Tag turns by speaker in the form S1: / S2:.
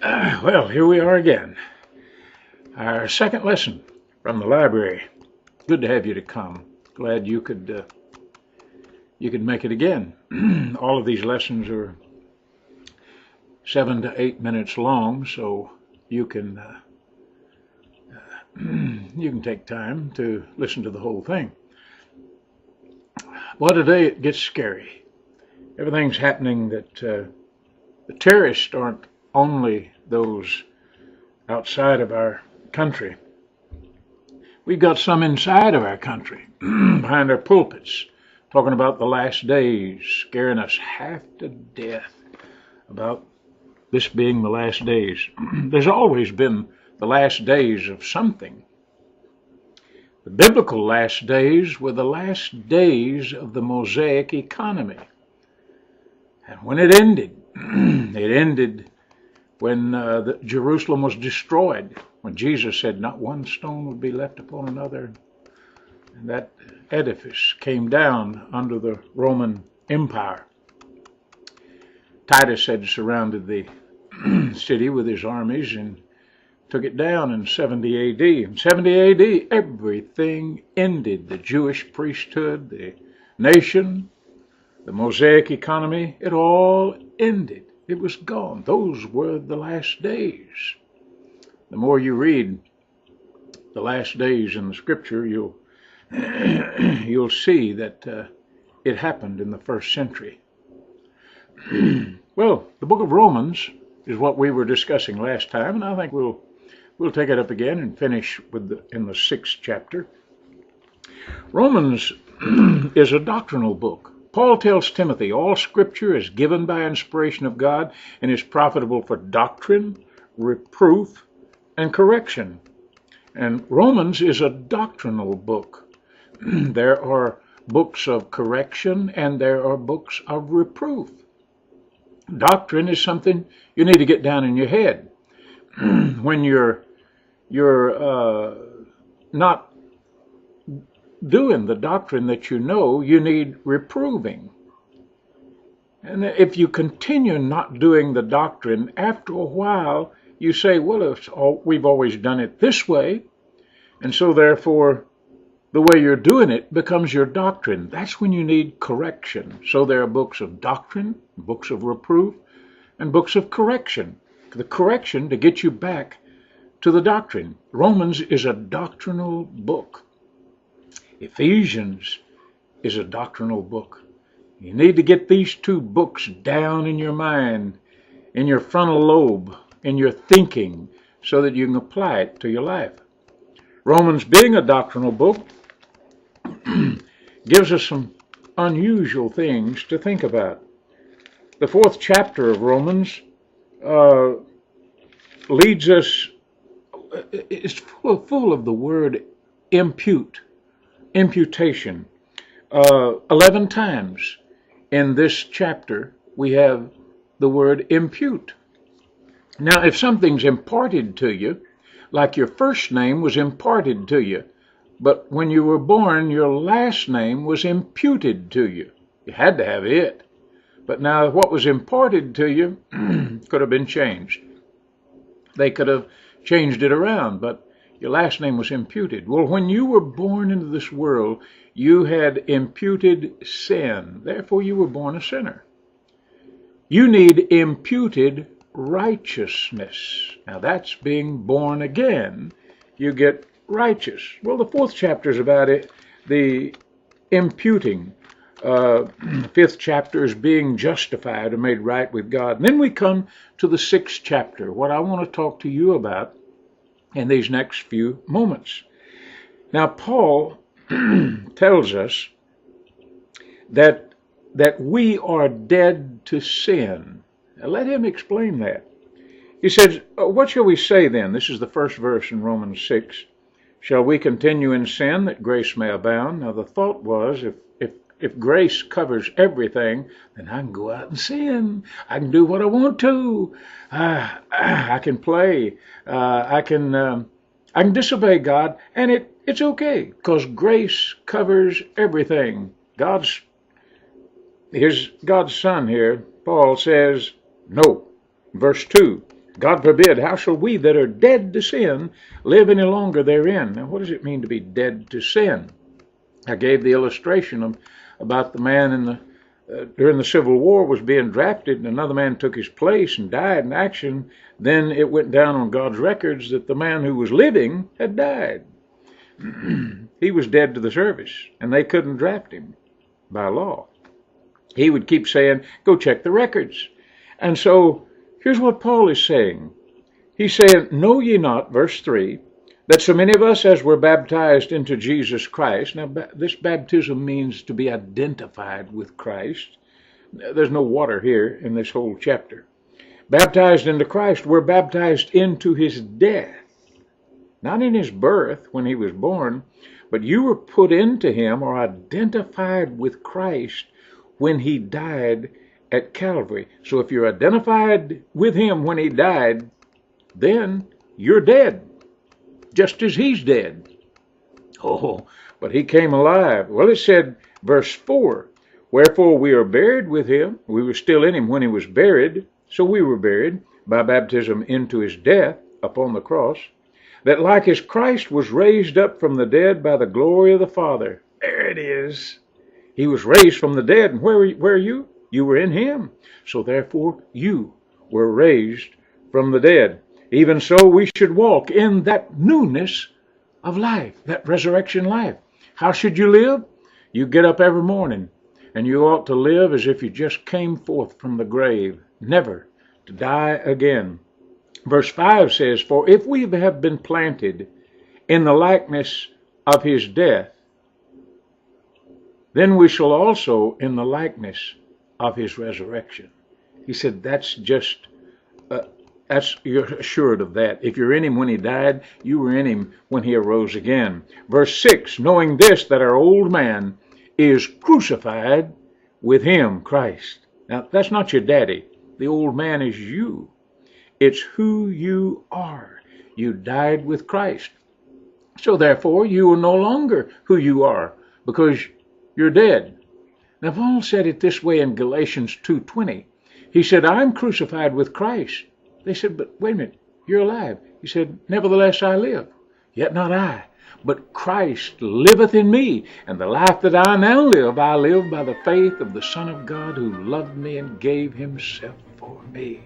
S1: Well, here we are again. Our second lesson from the library. Good to have you to come. Glad you could make it again. All of these lessons are 7 to 8 minutes long, so you can take time to listen to the whole thing. Well, today it gets scary. Everything's happening that the terrorists aren't only those outside of our country. We've got some inside of our country, behind our pulpits, talking about the last days, scaring us half to death about this being the last days. There's always been the last days of something. The biblical last days were the last days of the Mosaic economy. And when it ended, it ended when Jerusalem was destroyed, when Jesus said not one stone would be left upon another. And that edifice came down under the Roman Empire. Titus had surrounded the city with his armies and took it down in 70 AD. In 70 AD, everything ended. The Jewish priesthood, the nation, the Mosaic economy, it all ended. It was gone. Those were the last days. The more you read the last days in the Scripture, you'll see that it happened in the first century. Well, the book of Romans is what we were discussing last time, and I think we'll take it up again and finish in the 6th chapter. Romans is a doctrinal book. Paul tells Timothy, all Scripture is given by inspiration of God and is profitable for doctrine, reproof, and correction. And Romans is a doctrinal book. There are books of correction and there are books of reproof. Doctrine is something you need to get down in your head. When you're not doing the doctrine that you know, you need reproving. And if you continue not doing the doctrine, after a while you say, well, we've always done it this way, and so therefore the way you're doing it becomes your doctrine. That's when you need correction. So there are books of doctrine, books of reproof, and books of correction. The correction to get you back to the doctrine. Romans is a doctrinal book. Ephesians is a doctrinal book. You need to get these two books down in your mind, in your frontal lobe, in your thinking, so that you can apply it to your life. Romans, being a doctrinal book, gives us some unusual things to think about. The 4th chapter of Romans leads us, it's full of the word imputation. 11 times in this chapter we have the word impute. Now, if something's imparted to you, like your first name was imparted to you, but when you were born, your last name was imputed to you. You had to have it. But now what was imparted to you could have been changed. They could have changed it around, but your last name was imputed. Well, when you were born into this world, you had imputed sin. Therefore, you were born a sinner. You need imputed righteousness. Now, that's being born again. You get righteous. Well, the 4th chapter is about it, the imputing. 5th chapter is being justified or made right with God. And then we come to the 6th chapter, what I want to talk to you about in these next few moments. Now, Paul tells us that we are dead to sin. Now, let him explain that. He says, what shall we say then? This is the first verse in Romans 6. Shall we continue in sin that grace may abound? Now, the thought was, if grace covers everything, then I can go out and sin. I can do what I want to. I can play. I can disobey God, and it's okay because grace covers everything. God's Son here. Paul says, no. Verse 2. God forbid, how shall we that are dead to sin live any longer therein? Now, what does it mean to be dead to sin? I gave the illustration about the man during the Civil War was being drafted, and another man took his place and died in action. Then it went down on God's records that the man who was living had died. He was dead to the service, and they couldn't draft him by law. He would keep saying, go check the records. And so here's what Paul is saying. He's saying, know ye not, verse 3, that so many of us as were baptized into Jesus Christ. Now, this baptism means to be identified with Christ. There's no water here in this whole chapter. Baptized into Christ, we're baptized into his death. Not in his birth when he was born, but you were put into him or identified with Christ when he died at Calvary. So if you're identified with him when he died, then you're dead, just as he's dead. Oh, but he came alive. Well, it said, verse 4, wherefore we are buried with him. We were still in him when he was buried. So we were buried by baptism into his death upon the cross, that like as Christ was raised up from the dead by the glory of the Father. There it is. He was raised from the dead. And where are you? You were in him. So therefore you were raised from the dead. Even so we should walk in that newness of life, that resurrection life. How should you live? You get up every morning, and you ought to live as if you just came forth from the grave, never to die again. Verse 5 says, for if we have been planted in the likeness of his death, then we shall also in the likeness of his resurrection. He said you're assured of that. If you're in him when he died, you were in him when he arose again. Verse 6, knowing this, that our old man is crucified with him, Christ. Now, that's not your daddy. The old man is you. It's who you are. You died with Christ. So therefore, you are no longer who you are because you're dead. Now, Paul said it this way in Galatians 2:20. He said, I'm crucified with Christ. They said, but wait a minute, you're alive. He said, nevertheless I live, yet not I, but Christ liveth in me. And the life that I now live, I live by the faith of the Son of God who loved me and gave himself for me.